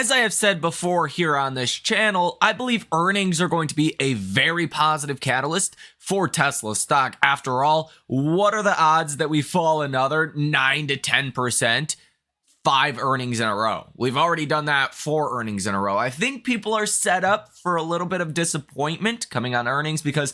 As I have said before here on this channel, I believe earnings are going to be a very positive catalyst for Tesla stock. After all, what are the odds that we fall another 9 to 10%? 5 earnings in a row. We've already done that 4 earnings in a row. I think people are set up for a little bit of disappointment coming on earnings because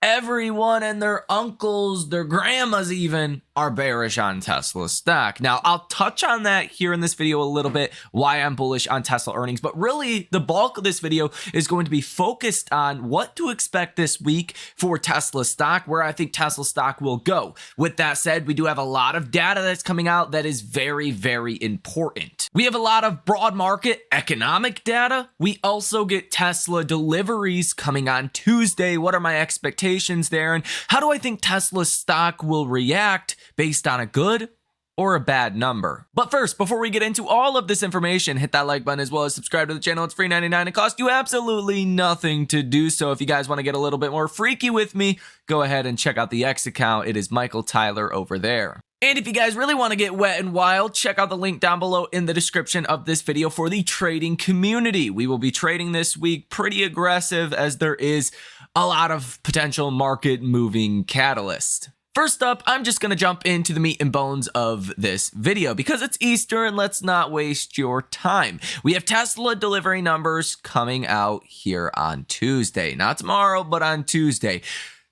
everyone and their uncles, their grandmas even, are bearish on Tesla stock. Now, I'll touch on that here in this video a little bit, why I'm bullish on Tesla earnings, but really the bulk of this video is going to be focused on what to expect this week for Tesla stock, where I think Tesla stock will go. With that said, we do have a lot of data that's coming out that is very, very important. We have a lot of broad market economic data. We also get Tesla deliveries coming on Tuesday. What are my expectations there? And how do I think Tesla stock will react based on a good or a bad number? But first, before we get into all of this information, hit that like button as well as subscribe to the channel. It's free 99. It costs you absolutely nothing to do so. If you guys want to get a little bit more freaky with me, go ahead and check out the X account. It is Michael Tyler over there. And if you guys really want to get wet and wild, check out the link down below in the description of this video for the trading community. We will be trading this week pretty aggressive as there is a lot of potential market moving catalyst. First up, I'm just going to jump into the meat and bones of this video because it's Easter and let's not waste your time. We have Tesla delivery numbers coming out here on Tuesday. Not tomorrow, but on Tuesday.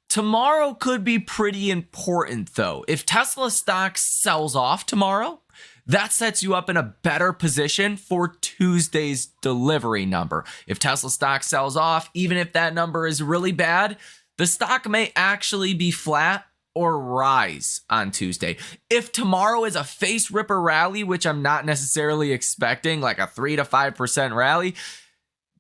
Tomorrow could be pretty important though. If Tesla stock sells off tomorrow, that sets you up in a better position for Tuesday's delivery number. If Tesla stock sells off, even if that number is really bad, the stock may actually be flat or rise on Tuesday. If tomorrow is a face ripper rally, which I'm not necessarily expecting, like a 3 to 5% rally,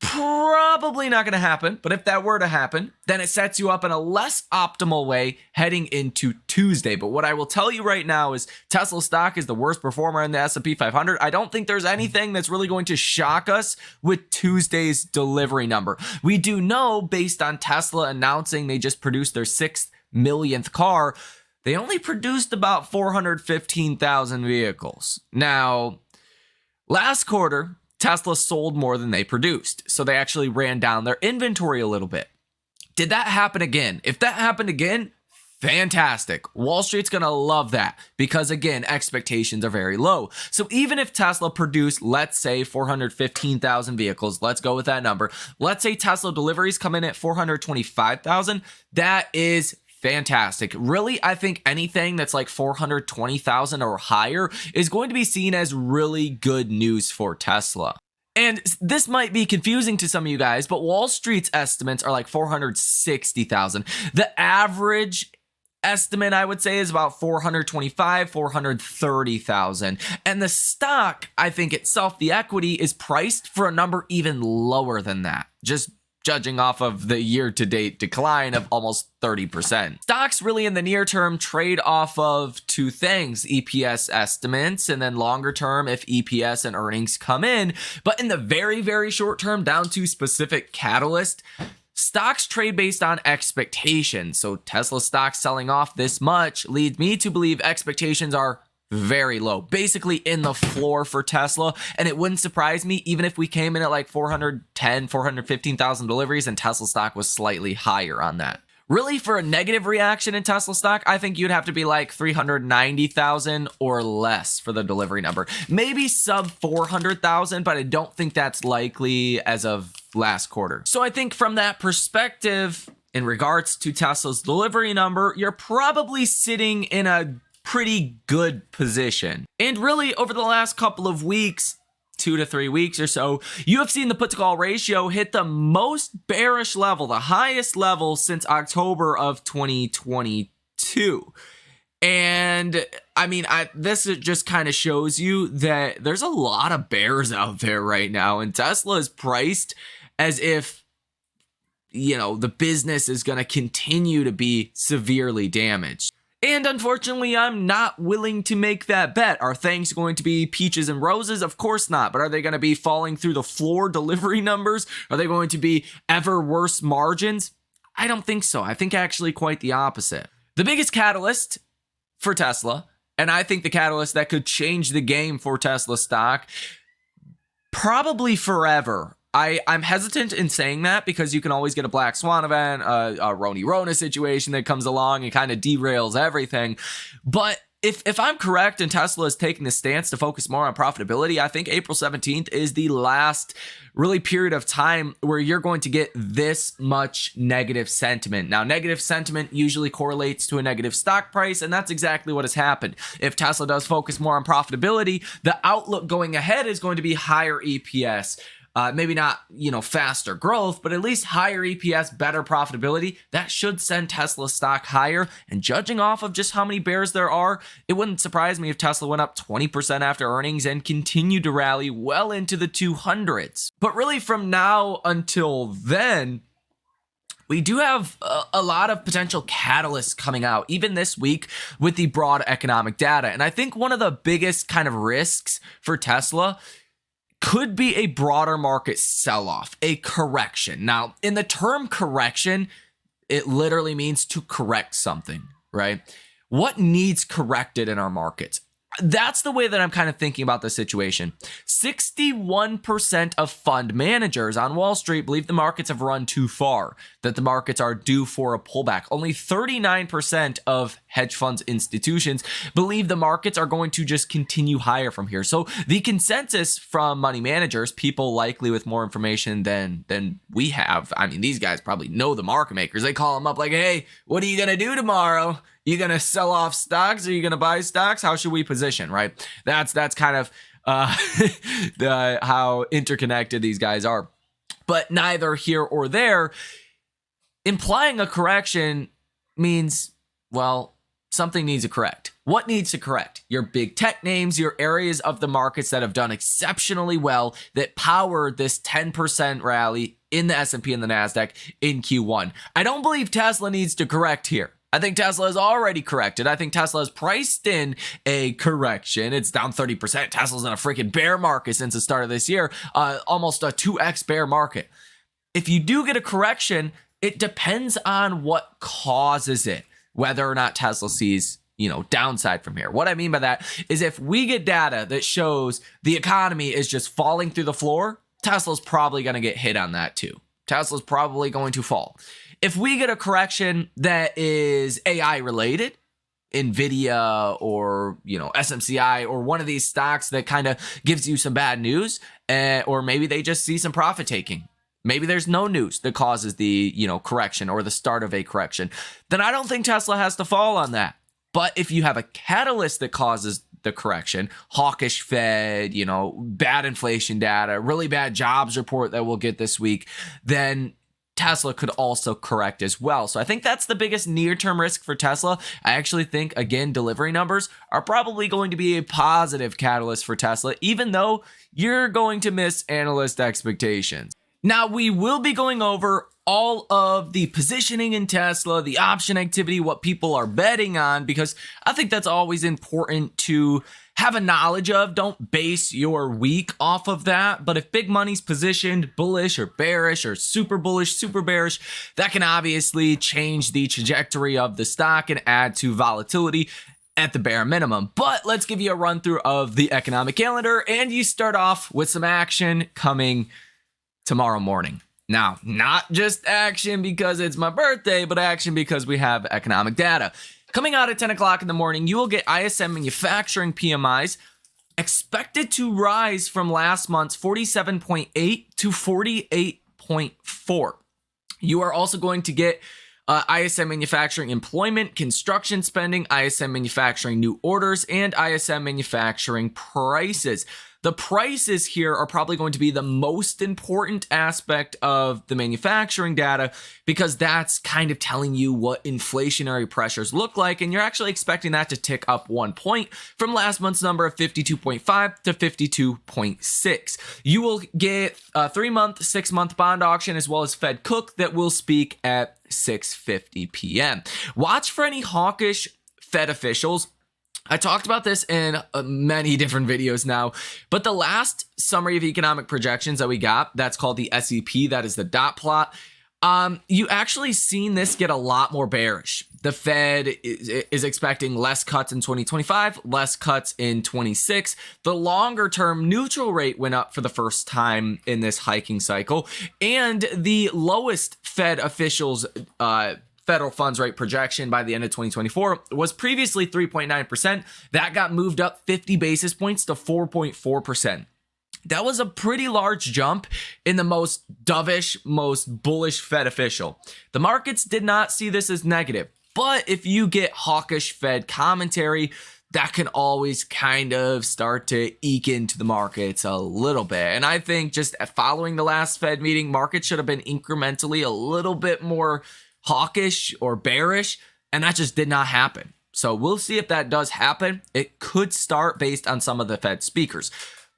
probably not going to happen. But if that were to happen, then it sets you up in a less optimal way heading into Tuesday. But what I will tell you right now is Tesla stock is the worst performer in the S&P 500. I don't think there's anything that's really going to shock us with Tuesday's delivery number. We do know, based on Tesla announcing they just produced their 6th millionth car, they only produced about 415,000 vehicles. Now, last quarter, Tesla sold more than they produced, so they actually ran down their inventory a little bit. Did that happen again? If that happened again, fantastic. Wall Street's gonna love that because, again, expectations are very low. So even if Tesla produced, let's say, 415,000 vehicles, let's go with that number. Let's say Tesla deliveries come in at 425,000. That is fantastic. Really, I think anything that's like 420,000 or higher is going to be seen as really good news for Tesla. And this might be confusing to some of you guys, but Wall Street's estimates are like 460,000. The average estimate, I would say, is about 425, 430,000. And the stock, I think itself, the equity, is priced for a number even lower than that. Just judging off of the year-to-date decline of almost 30%. Stocks really in the near term trade off of 2 things, EPS estimates, and then longer term if EPS and earnings come in. But in the very, very short term, down to specific catalyst, stocks trade based on expectations. So Tesla stock selling off this much leads me to believe expectations are very low, basically in the floor for Tesla. And it wouldn't surprise me even if we came in at like 410, 415,000 deliveries and Tesla stock was slightly higher on that. Really, for a negative reaction in Tesla stock, I think you'd have to be like 390,000 or less for the delivery number. Maybe sub 400,000, but I don't think that's likely as of last quarter. So I think from that perspective, in regards to Tesla's delivery number, you're probably sitting in a pretty good position. And really, over the last couple of weeks, 2 to 3 weeks or so, you have seen the put to call ratio hit the most bearish level, the highest level since October of 2022. And I mean, this just kind of shows you that there's a lot of bears out there right now, and Tesla is priced as if, you know, the business is going to continue to be severely damaged. And unfortunately, I'm not willing to make that bet. Are things going to be peaches and roses? Of course not. But are they going to be falling through the floor delivery numbers? Are they going to be ever worse margins? I don't think so. I think actually quite the opposite. The biggest catalyst for Tesla, and I think the catalyst that could change the game for Tesla stock, Probably forever. I'm hesitant in saying that because you can always get a black swan event, a Roni Rona situation that comes along and kind of derails everything. But if I'm correct and Tesla is taking the stance to focus more on profitability, I think April 17th is the last really period of time where you're going to get this much negative sentiment. Now, negative sentiment usually correlates to a negative stock price, and that's exactly what has happened. If Tesla does focus more on profitability, the outlook going ahead is going to be higher EPS. Maybe not, faster growth, but at least higher EPS, better profitability. That should send Tesla stock higher. And judging off of just how many bears there are, it wouldn't surprise me if Tesla went up 20% after earnings and continued to rally well into the 200s. But really from now until then, we do have a lot of potential catalysts coming out, even this week with the broad economic data. And I think one of the biggest kind of risks for Tesla could be a broader market sell-off, a correction. Now, in the term correction, it literally means to correct something, right? What needs corrected in our markets? That's the way that I'm kind of thinking about the situation. 61% of fund managers on Wall Street believe the markets have run too far, that the markets are due for a pullback. Only 39% of hedge funds institutions believe the markets are going to just continue higher from here. So the consensus from money managers, people likely with more information than we have, I mean, these guys probably know the market makers. They call them up like, hey, what are you going to do tomorrow? You going to sell off stocks? Are you going to buy stocks? How should we position, right? That's kind of how interconnected these guys are. But neither here or there. Implying a correction means, well, something needs to correct. What needs to correct? Your big tech names, your areas of the markets that have done exceptionally well, that powered this 10% rally in the S&P and the NASDAQ in Q1. I don't believe Tesla needs to correct here. I think Tesla has already corrected. I think Tesla has priced in a correction. It's down 30%. Tesla's in a freaking bear market since the start of this year, almost a 2x bear market. If you do get a correction, it depends on what causes it, whether or not Tesla sees, downside from here. What I mean by that is if we get data that shows the economy is just falling through the floor, Tesla's probably going to get hit on that too. Tesla's probably going to fall. If we get a correction that is AI related, NVIDIA or, SMCI or one of these stocks that kind of gives you some bad news, or maybe they just see some profit taking. Maybe there's no news that causes the, correction or the start of a correction. Then I don't think Tesla has to fall on that. But if you have a catalyst that causes the correction, hawkish Fed, bad inflation data, really bad jobs report that we'll get this week, then Tesla could also correct as well. So I think that's the biggest near-term risk for Tesla. I actually think, again, delivery numbers are probably going to be a positive catalyst for Tesla, even though you're going to miss analyst expectations. Now, we will be going over all of the positioning in Tesla, the option activity, what people are betting on, because I think that's always important to have a knowledge of. Don't base your week off of that. But if big money's positioned bullish or bearish or super bullish, super bearish, that can obviously change the trajectory of the stock and add to volatility at the bare minimum. But let's give you a run through of the economic calendar, and you start off with some action coming tomorrow morning. Now, not just action because it's my birthday, but action because we have economic data. Coming out at 10 o'clock in the morning, you will get ISM manufacturing PMIs expected to rise from last month's 47.8 to 48.4. You are also going to get ISM manufacturing employment, construction spending, ISM manufacturing new orders, and ISM manufacturing prices. The prices here are probably going to be the most important aspect of the manufacturing data because that's kind of telling you what inflationary pressures look like, and you're actually expecting that to tick up 1 point from last month's number of 52.5 to 52.6. You will get a 3-month, 6-month bond auction as well as Fed Cook that will speak at 6:50 p.m. Watch for any hawkish Fed officials. I talked about this in many different videos now, but the last summary of economic projections that we got, that's called the SEP, that is the dot plot. You actually seen this get a lot more bearish. The Fed is expecting less cuts in 2025, less cuts in 26. The longer term neutral rate went up for the first time in this hiking cycle. And the lowest Fed officials' federal funds rate projection by the end of 2024 was previously 3.9%. That got moved up 50 basis points to 4.4%. That was a pretty large jump in the most dovish, most bullish Fed official. The markets did not see this as negative. But if you get hawkish Fed commentary, that can always kind of start to eke into the markets a little bit. And I think just following the last Fed meeting, markets should have been incrementally a little bit more hawkish or bearish, and that just did not happen. So we'll see if that does happen. It could start based on some of the Fed speakers.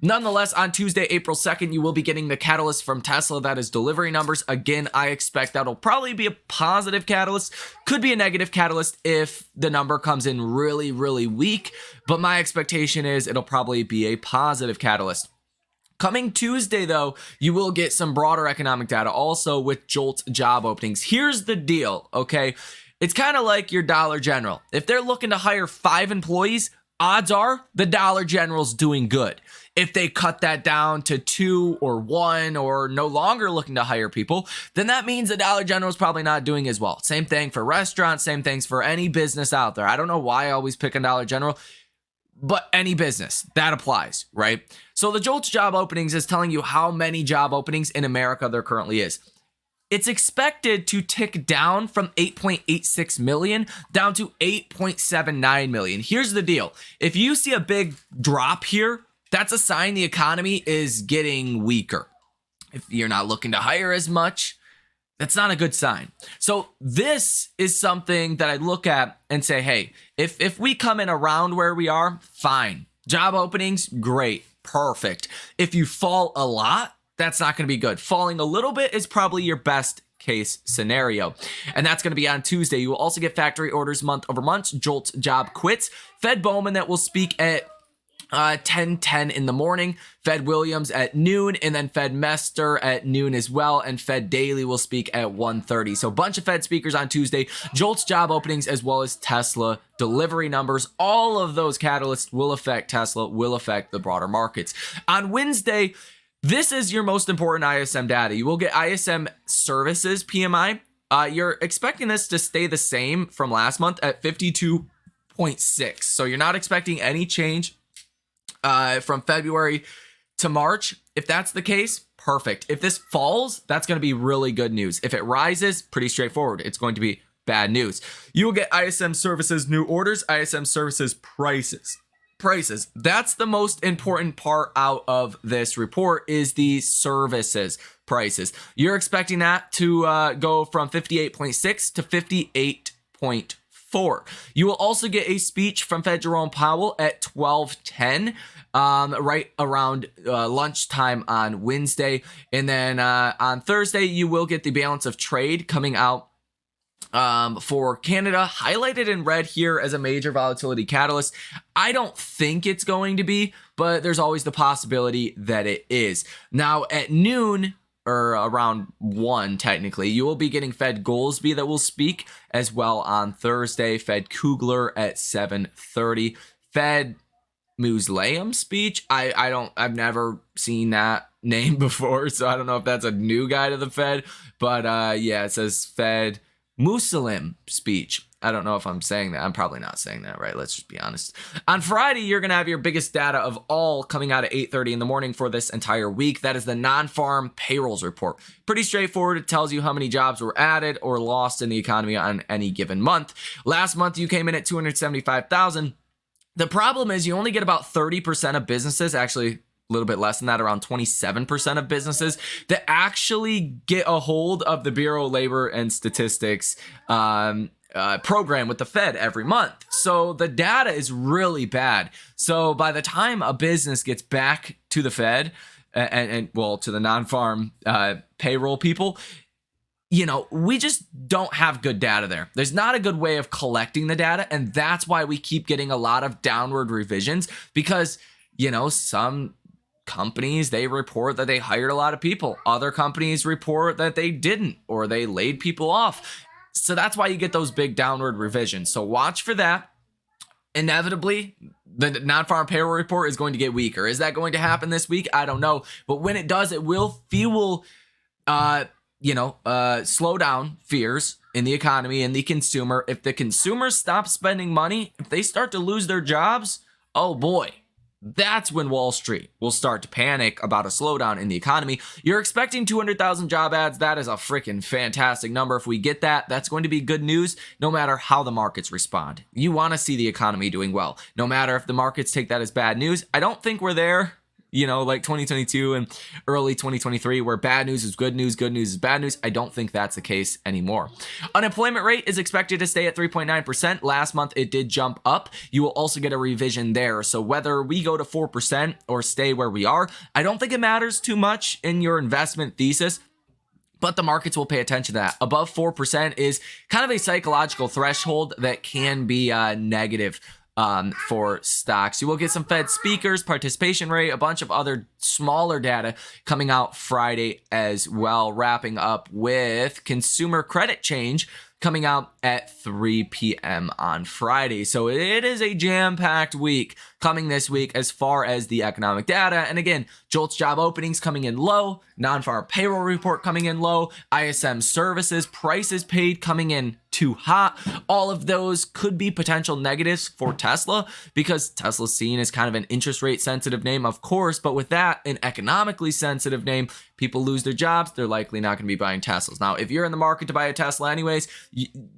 Nonetheless, on Tuesday, April 2nd, you will be getting the catalyst from Tesla. That is delivery numbers. Again, I expect that'll probably be a positive catalyst. Could be a negative catalyst if the number comes in really, really weak. But my expectation is it'll probably be a positive catalyst. Coming Tuesday, though, you will get some broader economic data also with JOLTS job openings. Here's the deal, okay? It's kind of like your Dollar General. If they're looking to hire 5 employees, odds are the Dollar General's doing good. If they cut that down to 2 or 1 or no longer looking to hire people, then that means the Dollar General is probably not doing as well. Same thing for restaurants, same things for any business out there. I don't know why I always pick on Dollar General, but any business, that applies, right? So the JOLTS job openings is telling you how many job openings in America there currently is. It's expected to tick down from 8.86 million down to 8.79 million. Here's the deal. If you see a big drop here, that's a sign the economy is getting weaker. If you're not looking to hire as much, that's not a good sign. So this is something that I look at and say, hey, if we come in around where we are, fine. Job openings, great, perfect. If you fall a lot, that's not going to be good. Falling a little bit is probably your best case scenario. And that's going to be on Tuesday. You will also get factory orders month over month, JOLTS job quits, Fed Bowman that will speak at 10:10 in the morning, Fed Williams at noon, and then Fed Mester at noon as well, and Fed Daily will speak at 1:30. So a bunch of Fed speakers on Tuesday, JOLTS job openings, as well as Tesla delivery numbers. All of those catalysts will affect Tesla, will affect the broader markets. On Wednesday, this is your most important ISM data. You will get ISM services PMI. You're expecting this to stay the same from last month at 52.6. So you're not expecting any change from February to March. If that's the case, perfect. If this falls, that's going to be really good news. If it rises, pretty straightforward. It's going to be bad news. You will get ISM services new orders, ISM services prices. That's the most important part out of this report is the services prices. You're expecting that to go from 58.6 to 58.4. You will also get a speech from Fed Jerome Powell at 12:10, right around lunchtime on Wednesday. And then on Thursday, you will get the balance of trade coming out for Canada, highlighted in red here as a major volatility catalyst. I don't think it's going to be, but there's always the possibility that it is. Now at noon, or around 1 technically, you will be getting Fed Goolsbee that will speak as well on Thursday, Fed Kugler at 7:30, Fed Musleum speech. I've never seen that name before, so I don't know if that's a new guy to the Fed, but yeah, it says Fed Muslim speech. I don't know if I'm saying that. I'm probably not saying that right. Let's just be honest. On Friday, you're going to have your biggest data of all coming out at 8:30 in the morning for this entire week. That is the non-farm payrolls report. Pretty straightforward. It tells you how many jobs were added or lost in the economy on any given month. Last month, you came in at 275,000. The problem is you only get about 30% of businesses, actually a little bit less than that, around 27% of businesses that actually get a hold of the Bureau of Labor and Statistics program with the Fed every month. So the data is really bad. So by the time a business gets back to the Fed and well, to the non-farm payroll people, you know, we just don't have good data there. There's not a good way of collecting the data. And that's why we keep getting a lot of downward revisions because, you know, some companies, they report that they hired a lot of people. Other companies report that they didn't, or they laid people off. So that's why you get those big downward revisions. So watch for that. Inevitably, the non-farm payroll report is going to get weaker. Is that going to happen this week? I don't know. But when it does, it will fuel, slow down fears in the economy and the consumer. If the consumer stops spending money, if they start to lose their jobs, oh boy, that's when Wall Street will start to panic about a slowdown in the economy. You're expecting 200,000 job ads. That is a freaking fantastic number. If we get that, that's going to be good news no matter how the markets respond. You want to see the economy doing well, no matter if the markets take that as bad news. I don't think we're there, like 2022 and early 2023, where bad news is good news is bad news. I don't think that's the case anymore. Unemployment rate is expected to stay at 3.9%. Last month, it did jump up. You will also get a revision there. So whether we go to 4% or stay where we are, I don't think it matters too much in your investment thesis. But the markets will pay attention to that. Above 4% is kind of a psychological threshold that can be negative for stocks. You will get some Fed speakers, participation rate, a bunch of other smaller data coming out Friday as well, wrapping up with consumer credit change coming out at 3 p.m. on Friday. So it is a jam-packed week coming this week as far as the economic data. And again, JOLTS job openings coming in low, non-farm payroll report coming in low, ISM services, prices paid coming in too hot. All of those could be potential negatives for Tesla because Tesla's seen as kind of an interest rate sensitive name, of course, but with that, an economically sensitive name, people lose their jobs, they're likely not going to be buying Teslas. Now, if you're in the market to buy a Tesla anyways,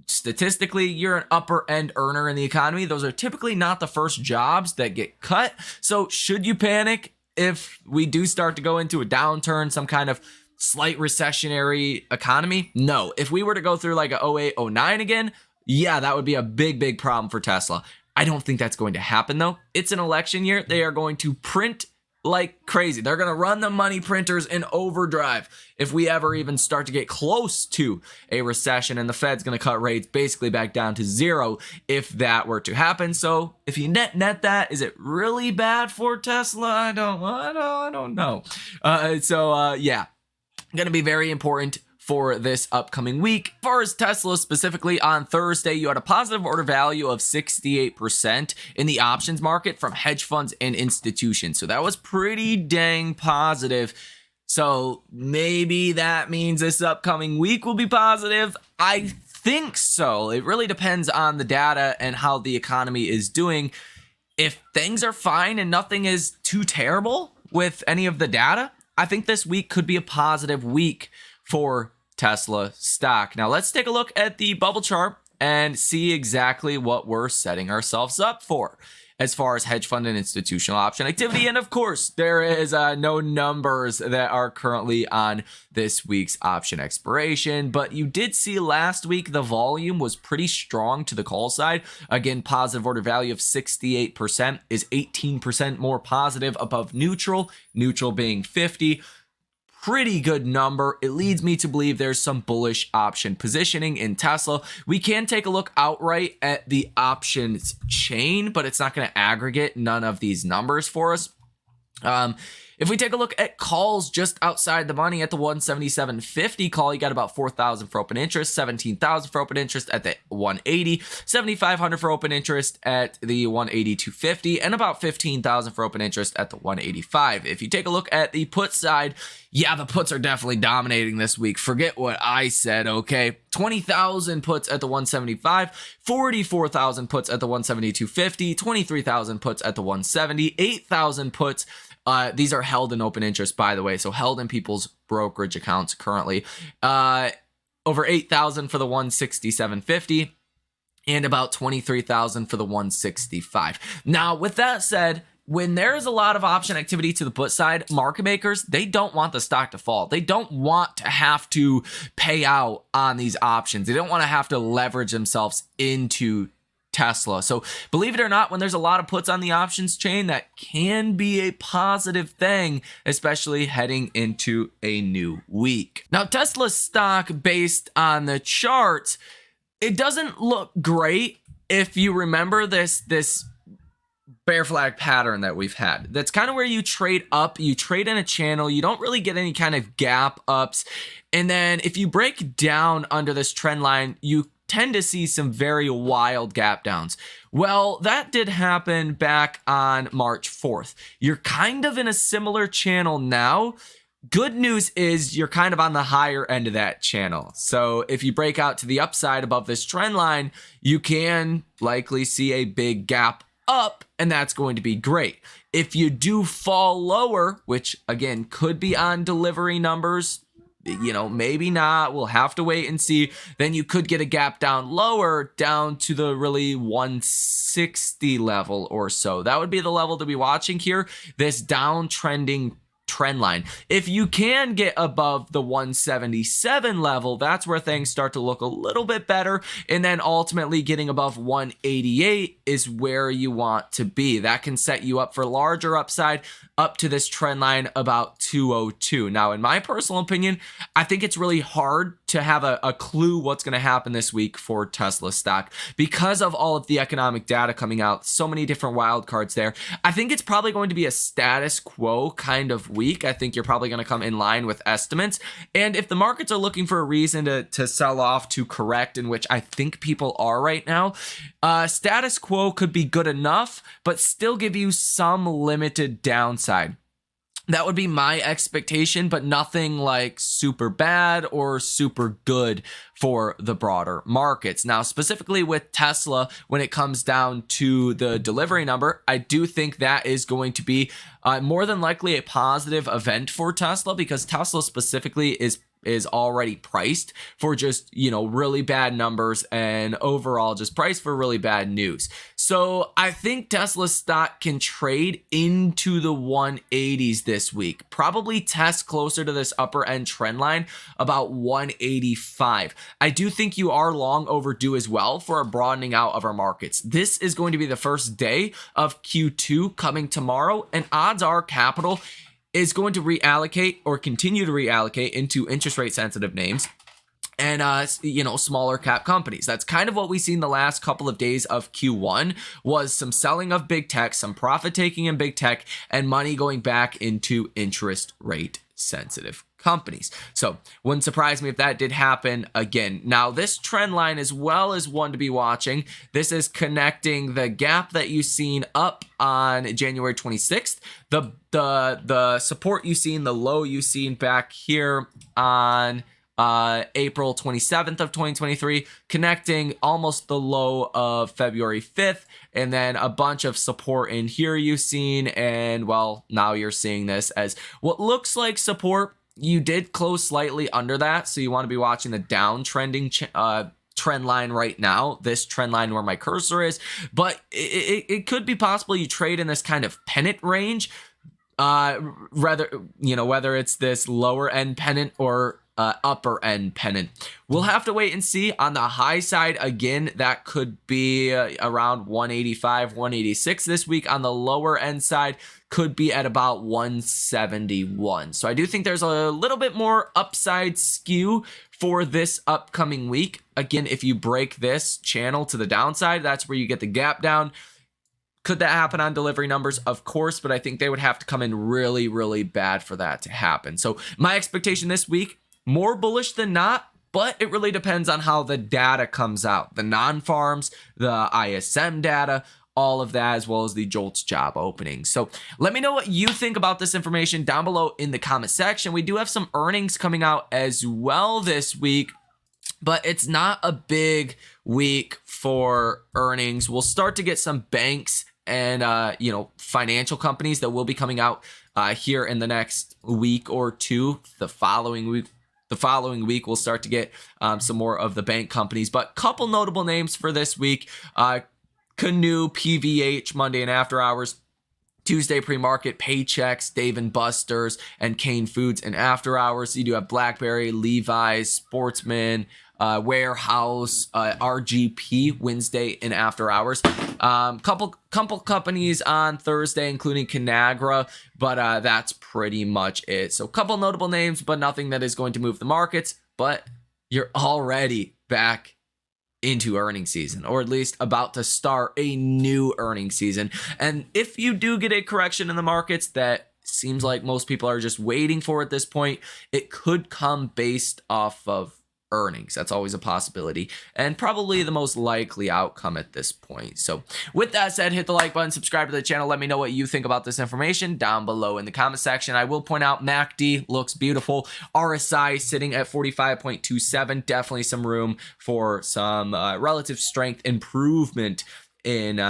statistically, you're an upper end earner in the economy. Those are typically not the first jobs that get cut. So should you panic if we do start to go into a downturn, some kind of slight recessionary economy? No. If we were to go through like a 08, 09 again, yeah, that would be a big problem for Tesla. I don't think that's going to happen though. It's an election year. They are going to print like crazy. They're going to run the money printers in overdrive if we ever even start to get close to a recession, and the Fed's going to cut rates basically back down to zero if that were to happen. So if you net that, is it really bad for Tesla? I don't know. Yeah, going to be very important for this upcoming week. As far as Tesla specifically, on Thursday, you had a positive order value of 68% in the options market from hedge funds and institutions. So that was pretty dang positive. So maybe that means this upcoming week will be positive. I think so. It really depends on the data and how the economy is doing. If things are fine and nothing is too terrible with any of the data, I think this week could be a positive week for Tesla stock. Now let's take a look at the bubble chart and see exactly what we're setting ourselves up for as far as hedge fund and institutional option activity. And of course, there is no numbers that are currently on this week's option expiration, but you did see last week the volume was pretty strong to the call side. Again, positive order value of 68% is 18% more positive above neutral being 50. Pretty good number. It leads me to believe there's some bullish option positioning in Tesla. We can take a look outright at the options chain, but it's not going to aggregate none of these numbers for us. If we take a look at calls just outside the money at the 177.50 call, you got about 4,000 for open interest, 17,000 for open interest at the 180, 7,500 for open interest at the 182.50, and about 15,000 for open interest at the 185. If you take a look at the put side, yeah, the puts are definitely dominating this week. Forget what I said, okay? 20,000 puts at the 175, 44,000 puts at the 172.50, 23,000 puts at the 170, 8,000 puts. These are held in open interest, by the way, so held in people's brokerage accounts currently. Over 8,000 for the 167.50 and about 23,000 for the 165. Now, with that said, when there is a lot of option activity to the put side, market makers, they don't want the stock to fall. They don't want to have to pay out on these options. They don't want to have to leverage themselves into Tesla. So believe it or not, when there's a lot of puts on the options chain, that can be a positive thing, especially heading into a new week. Now, Tesla stock, based on the charts, it doesn't look great. If you remember this bear flag pattern that we've had. That's kind of where you trade up, you trade in a channel, you don't really get any kind of gap ups. And then if you break down under this trend line, you tend to see some very wild gap downs. Well, that did happen back on March 4th. You're kind of in a similar channel now. Good news is you're kind of on the higher end of that channel. So if you break out to the upside above this trend line, you can likely see a big gap up, and that's going to be great. If you do fall lower, which again could be on delivery numbers, maybe not, we'll have to wait and see, then you could get a gap down lower, down to the really 160 level or so. That would be the level to be watching here, this downtrending trend line. If you can get above the 177 level, that's where things start to look a little bit better. And then ultimately getting above 188 is where you want to be. That can set you up for larger upside up to this trend line about 202. Now, in my personal opinion, I think it's really hard to have a clue what's going to happen this week for Tesla stock because of all of the economic data coming out, so many different wild cards there. I think it's probably going to be a status quo kind of week. I think you're probably going to come in line with estimates. And if the markets are looking for a reason to sell off, to correct, in which I think people are right now, status quo could be good enough, but still give you some limited downside. That would be my expectation, but nothing like super bad or super good for the broader markets. Now, specifically with Tesla, when it comes down to the delivery number, I do think that is going to be more than likely a positive event for Tesla, because Tesla specifically is already priced for just, really bad numbers and overall just priced for really bad news. So I think Tesla stock can trade into the 180s this week, probably test closer to this upper end trend line about 185. I do think you are long overdue as well for a broadening out of our markets. This is going to be the first day of Q2 coming tomorrow, and odds are capital is going to reallocate or continue to reallocate into interest rate sensitive names and smaller cap companies. That's kind of what we've seen the last couple of days of Q1, was some selling of big tech, some profit taking in big tech, and money going back into interest rate sensitive companies. So wouldn't surprise me if that did happen again. Now, this trend line as well is one to be watching. This is connecting the gap that you've seen up on January 26th, the support you've seen, the low you've seen back here on April 27th of 2023, connecting almost the low of February 5th, and then a bunch of support in here you've seen, and well, now you're seeing this as what looks like support. You did close slightly under that, so you want to be watching the downtrending trend line right now, this trend line where my cursor is, but it could be possible you trade in this kind of pennant range, whether it's this lower end pennant or upper end pennant. We'll have to wait and see. On the high side, again, that could be around 185, 186 this week. On the lower end side, could be at about 171. So I do think there's a little bit more upside skew for this upcoming week. Again, if you break this channel to the downside, that's where you get the gap down. Could that happen on delivery numbers? Of course, but I think they would have to come in really, really bad for that to happen. So my expectation this week, more bullish than not, but it really depends on how the data comes out. The non-farms, the ISM data, all of that, as well as the JOLTS job openings. So let me know what you think about this information down below in the comment section. We do have some earnings coming out as well this week, but it's not a big week for earnings. We'll start to get some banks and financial companies that will be coming out here in the next week or two. The following week we'll start to get some more of the bank companies, but couple notable names for this week: Canoe, PVH, Monday and after hours. Tuesday pre-market, Paychex, Dave & Buster's, and Kane Foods and after hours. You do have BlackBerry, Levi's, Sportsman, Warehouse, RGP, Wednesday and after hours. Couple companies on Thursday, including Conagra, but that's pretty much it. So couple notable names, but nothing that is going to move the markets. But you're already back into earnings season, or at least about to start a new earnings season. And if you do get a correction in the markets that seems like most people are just waiting for at this point, it could come based off of earnings. That's always a possibility, and probably the most likely outcome at this point. So with that said, hit the like button, subscribe to the channel. Let me know what you think about this information down below in the comment section. I will point out MACD looks beautiful. RSI sitting at 45.27. Definitely some room for some relative strength improvement in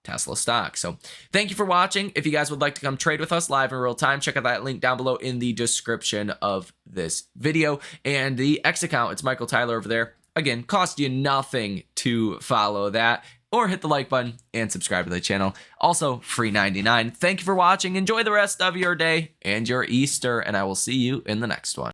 Tesla stock. So thank you for watching. If you guys would like to come trade with us live in real time, check out that link down below in the description of this video. And the X account, it's Michael Tyler over there. Again, cost you nothing to follow that, or hit the like button and subscribe to the channel. Also, free 99. Thank you for watching. Enjoy the rest of your day and your Easter, and I will see you in the next one.